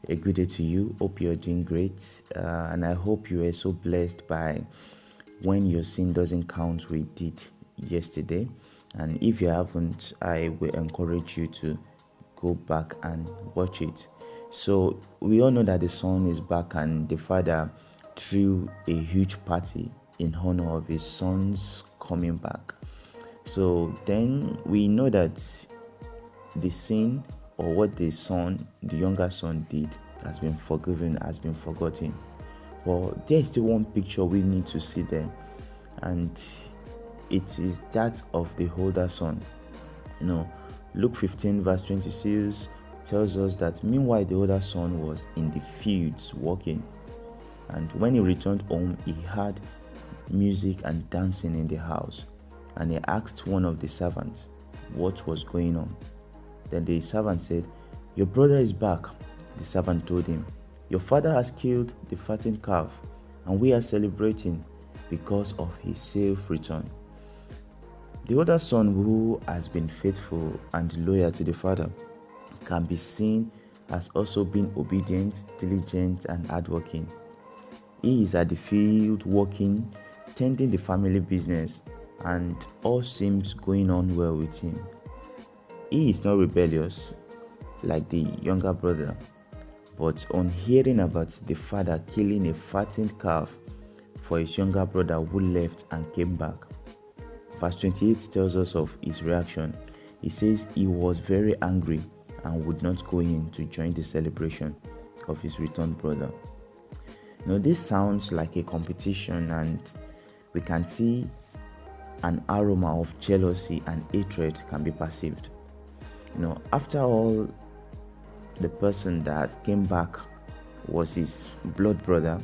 A good day to you. Hope you're doing great. And I hope you are so blessed by when your sin doesn't count we did yesterday. And if you haven't, I will encourage you to go back and watch it. So we all know that the son is back and the father threw a huge party in honor of his son's coming back. So then we know that the sin or what the younger son did has been forgiven, has been forgotten. But there's still one picture we need to see there, and it is that of the older son. Luke 15 verse 26 tells us that meanwhile the older son was in the fields working, and when he returned home he heard music and dancing in the house, and he asked one of the servants what was going on. Then the servant said, "Your brother is back." The servant told him, "Your father has killed the fattened calf, and we are celebrating because of his safe return." The older son, who has been faithful and loyal to the father, can be seen as also being obedient, diligent, and hardworking. He is at the field working, tending the family business, and all seems going on well with him. He is not rebellious like the younger brother, but on hearing about the father killing a fattened calf for his younger brother who left and came back, verse 28 tells us of his reaction. He says he was very angry and would not go in to join the celebration of his returned brother. This sounds like a competition, and we can see an aroma of jealousy and hatred can be perceived. After all, the person that came back was his blood brother.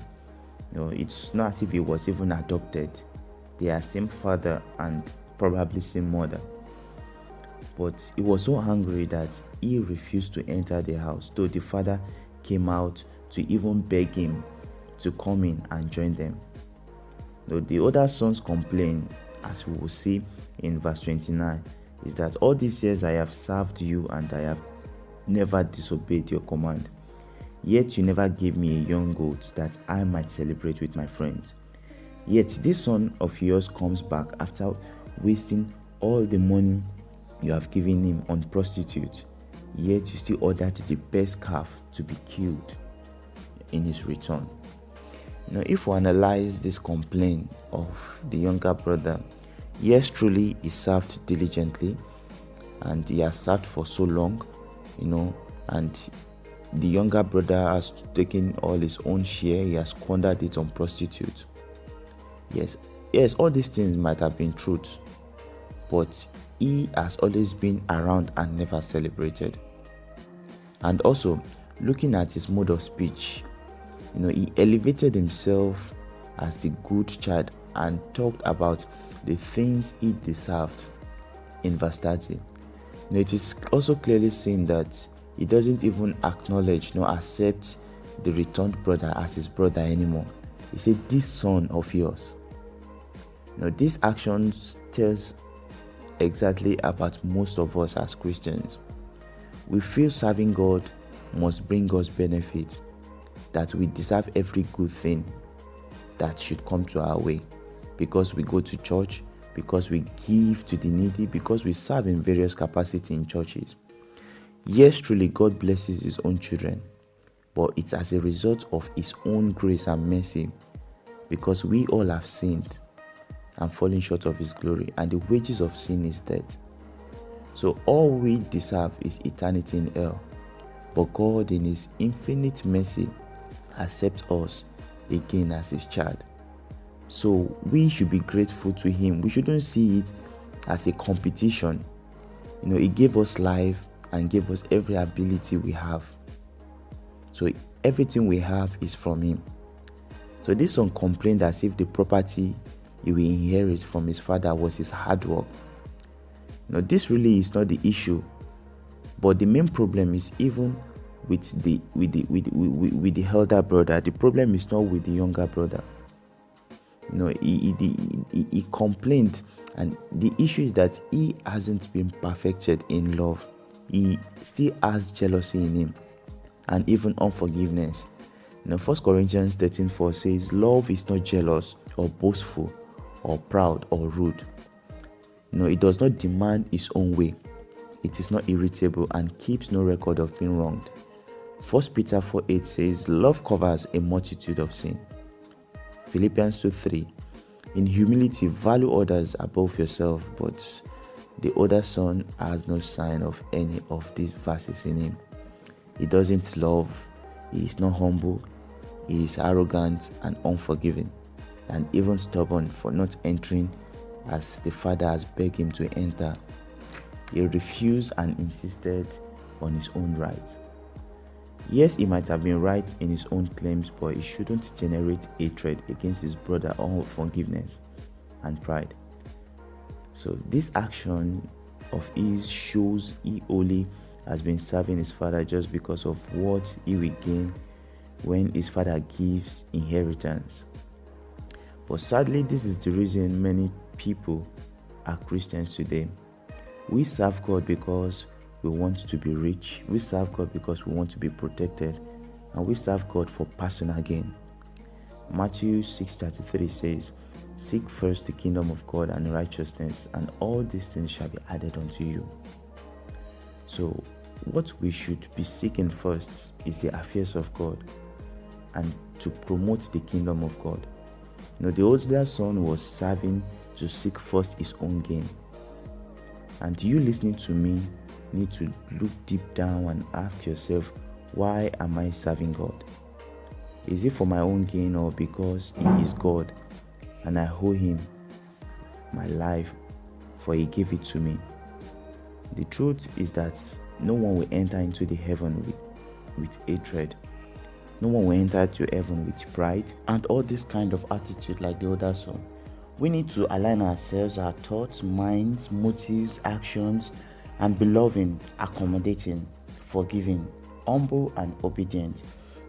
It's not as if he was even adopted. They are same father and probably same mother. But he was so angry that he refused to enter the house, though the father came out to even beg him to come in and join them. The other sons complain, as we will see in verse 29, is that all these years I have served you and I have never disobeyed your command. Yet you never gave me a young goat that I might celebrate with my friends. Yet this son of yours comes back after wasting all the money you have given him on prostitutes. Yet you still ordered the best calf to be killed in his return. If we analyze this complaint of the younger brother, yes, truly he served diligently and he has served for so long, and the younger brother has taken all his own share. He has squandered it on prostitutes. Yes, all these things might have been truth, but he has always been around and never celebrated. And also, looking at his mode of speech, he elevated himself as the good child and talked about the things he deserved in verse 30. It is also clearly seen that he doesn't even acknowledge nor accept the returned brother as his brother anymore. He said, "This son of yours." This action tells exactly about most of us as Christians. We feel serving God must bring us benefit, that we deserve every good thing that should come to our way because we go to church, because we give to the needy, because we serve in various capacities in churches. Yes, truly God blesses his own children, but it's as a result of his own grace and mercy, because we all have sinned and fallen short of his glory, and the wages of sin is death. So all we deserve is eternity in hell, but God in his infinite mercy accepts us again as his child. So we should be grateful to him. We shouldn't see it as a competition. He gave us life and gave us every ability we have. So everything we have is from him. So this son complained as if the property he will inherit from his father was his hard work. This really is not the issue, but the main problem is even with the elder brother. The problem is not with the younger brother. He complained, and the issue is that he hasn't been perfected in love. He still has jealousy in him, and even unforgiveness. 1 Corinthians 13:4 says, love is not jealous or boastful or proud or rude. It does not demand its own way. It is not irritable and keeps no record of being wronged. 1 Peter 4:8 says, love covers a multitude of sin. Philippians 2:3, in humility value others above yourself, but the older son has no sign of any of these verses in him. He doesn't love, he is not humble, he is arrogant and unforgiving, and even stubborn for not entering as the father has begged him to enter. He refused and insisted on his own right. Yes, he might have been right in his own claims, but it shouldn't generate hatred against his brother or unforgiveness and pride. So this action of his shows he only has been serving his father just because of what he will gain when his father gives inheritance. But sadly, this is the reason many people are Christians today. We serve God because we want to be rich. We serve God because we want to be protected. And we serve God for personal gain. Matthew 6:33 says, seek first the kingdom of God and righteousness, and all these things shall be added unto you. So what we should be seeking first is the affairs of God and to promote the kingdom of God. The older son was serving to seek first his own gain. And you listening to me need to look deep down and ask yourself, why am I serving God? Is it for my own gain or because He is God and I owe Him my life for He gave it to me? The truth is that no one will enter into the heaven with hatred. No one will enter to heaven with pride and all this kind of attitude like the other son. We need to align ourselves, our thoughts, minds, motives, actions, and be loving, accommodating, forgiving, humble, and obedient.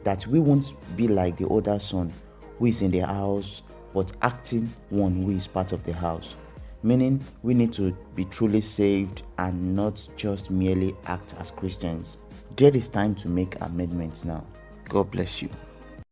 That we won't be like the older son who is in the house but acting one who is part of the house. Meaning we need to be truly saved and not just merely act as Christians. There is time to make amendments now. God bless you.